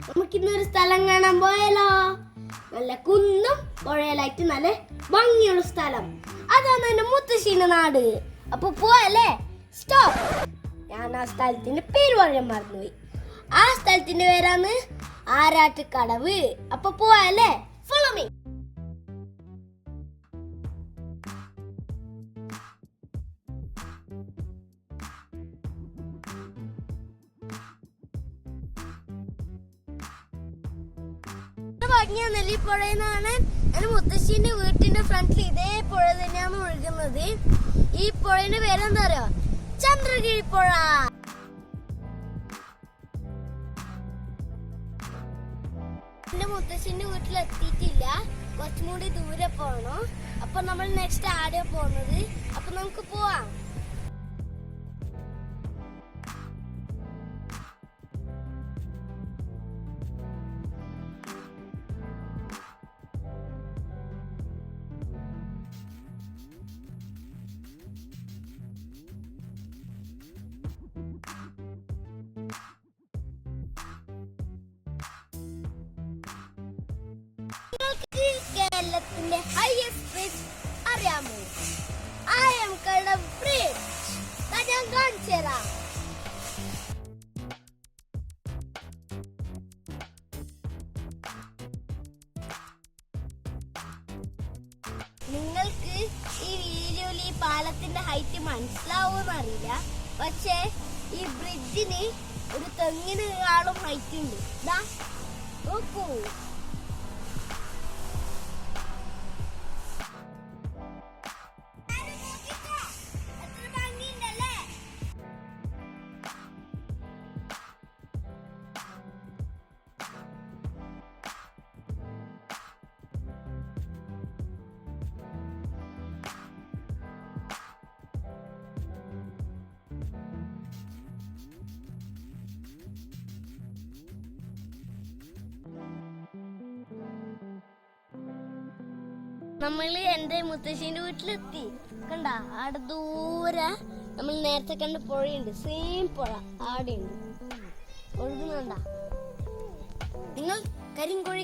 നമുക്കിന്നൊരു സ്ഥലം കാണാൻ പോയാലോ? നല്ല കുന്നും പുഴയിലായിട്ട് നല്ല ഭംഗിയുള്ള സ്ഥലം. അതാണ് എന്റെ മുത്തശ്ശീന്റെ നാട്. അപ്പൊ പോയല്ലേ? സ്റ്റോപ്പ്. ഞാൻ ആ സ്ഥലത്തിന്റെ പേര് പറയാൻ മറന്നുപോയി. ആ സ്ഥലത്തിന്റെ പേരാണ് ആരാട്ടുകടവ്. അപ്പൊ പോയല്ലേ? Follow me. ഭംഗിയാന്നല്ലേ ഈ പുഴയെന്നാണ്. എന്റെ മുത്തശ്ശീന്റെ വീട്ടിന്റെ ഫ്രണ്ടിൽ ഇതേ പുഴ തന്നെയാണ് ഒഴുകുന്നത്. ഈ പുഴയുടെ പേരെന്താ അറിയോ? ചന്ദ്രഗിരി പുഴ. എന്റെ മുത്തശ്ശീന്റെ വീട്ടിൽ എത്തിയിട്ടില്ല, കുറച്ചും കൂടി ദൂരെ പോകണം. അപ്പൊ നമ്മൾ നെക്സ്റ്റ് ആടെയാ പോകുന്നത്. അപ്പൊ നമുക്ക് പോവാം. കേരളത്തിന്റെ ഹൈയസ്റ്റ് ബ്രിഡ്ജ് അറിയാമോ? ആയംകടവ് ബ്രിഡ്ജ്. ഞാൻ കാണിച്ചു തരാം. നിങ്ങൾക്ക് ഈ വീഡിയോയിൽ ഈ പാലത്തിന്റെ ഹൈറ്റ് മനസ്സിലാവുമെന്ന് അറിയില്ല, പക്ഷേ ഈ ബ്രിഡ്ജിന് ഒരു തെങ്ങിനെക്കാളും ഹൈറ്റ് ഉണ്ട്. ഇതാ നോക്കൂ. നമ്മള് എന്റെ മുത്തശ്ശീന്റെ വീട്ടിലെത്തി. കണ്ട അവിടെ ദൂരെ നമ്മൾ നേരത്തെ കണ്ട പുഴയുണ്ട്. സെയിം പുഴ ആടെയുണ്ട് ഒഴുകുന്നുണ്ട. നിങ്ങൾ കരിങ്കൊഴി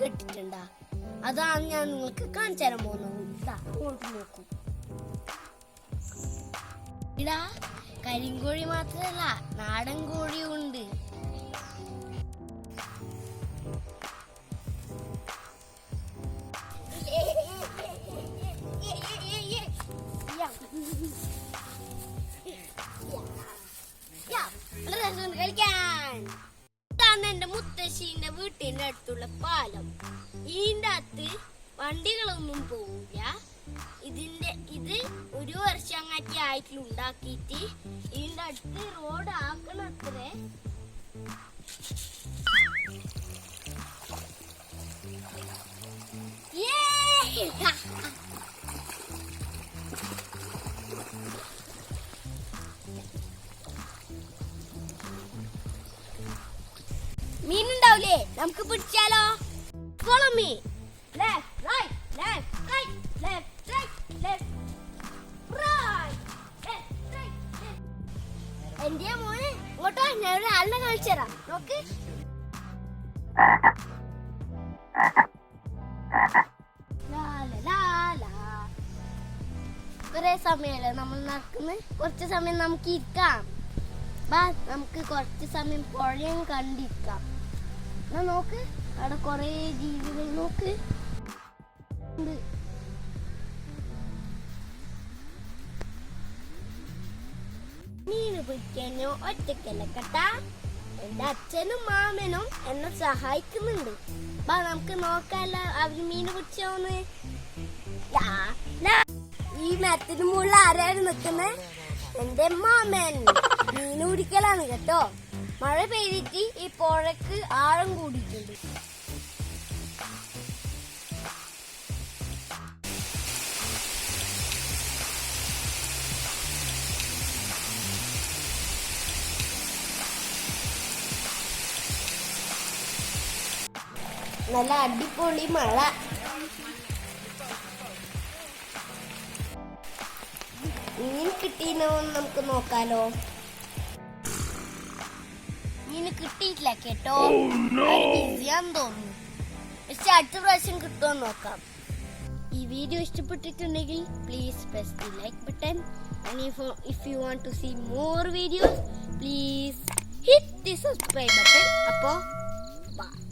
കേട്ടിട്ടുണ്ടാ? അതാണ് ഞാൻ നിങ്ങൾക്ക് കാണിച്ചു തരാൻ പോകുന്നത്. നോക്കൂ. ഇടാ കരിങ്കോഴി മാത്രല്ല, നാടൻ കോഴിയും ഉണ്ട്. ഇതാണ് എന്റെ മുത്തശ്ശീന്റെ വീട്ടിന്റെ അടുത്തുള്ള പാലം. ഇതിന്റെ അകത്ത് വണ്ടികളൊന്നും പോവില്ല. ഇത് ഒരു വർഷം അങ്ങാറ്റി ആയിട്ട് ഉണ്ടാക്കിയിട്ട് ഇതിന്റെ അടുത്ത് റോഡ് ആക്കണത്രേ. മീനുണ്ടാവൂലേ? നമുക്ക് പിടിച്ചാലോ? Follow me. Left right left right left right left right. എന്റെ മോനെ ഇങ്ങോട്ടോ, ഞാൻ ഒരു ആളിനെ കാണിച്ചു തരാം. നോക്ക്. കുറെ സമയല്ലേ നമ്മൾ നടക്കുന്നത്. കുറച്ച് സമയം നമുക്ക് ഇരിക്കാം. നമുക്ക് കുറച്ച് സമയം പുഴയും കണ്ടിരിക്കാം. എന്നാ നോക്ക്, അവിടെ കൊറേ ജീവികൾ നോക്ക്. മീന് പിടിക്കാനോ ഒറ്റക്കല്ല കേട്ടാ. എന്റെ അച്ഛനും മാമനും എന്നെ സഹായിക്കുന്നുണ്ട്. നമുക്ക് നോക്കാല്ല അവര് മീന് പിടിച്ചോന്ന്. ഈ മരത്തിന് മുകളിൽ ആരാണ് നിക്കുന്നത്? എന്റെ മാമൻ മീൻ പിടിക്കലാണ് കേട്ടോ. മഴ പെയ്തിട്ട് ഈ പുഴക്ക് ആഴം കൂടിയിട്ടുണ്ട്. നല്ല അടിപൊളി മഴ. മീൻ കിട്ടീനോ നമുക്ക് നോക്കാലോ. കുഞ്ഞിന് കിട്ടിയിട്ടില്ല കേട്ടോ. ബിസിയാന്ന് തോന്നുന്നു. പക്ഷെ അടുത്ത പ്രാവശ്യം കിട്ടുമോ നോക്കാം. ഈ വീഡിയോ ഇഷ്ടപ്പെട്ടിട്ടുണ്ടെങ്കിൽ please press the like button. And if you want to see more videos, please hit the subscribe button. അപ്പോൾ ബൈ.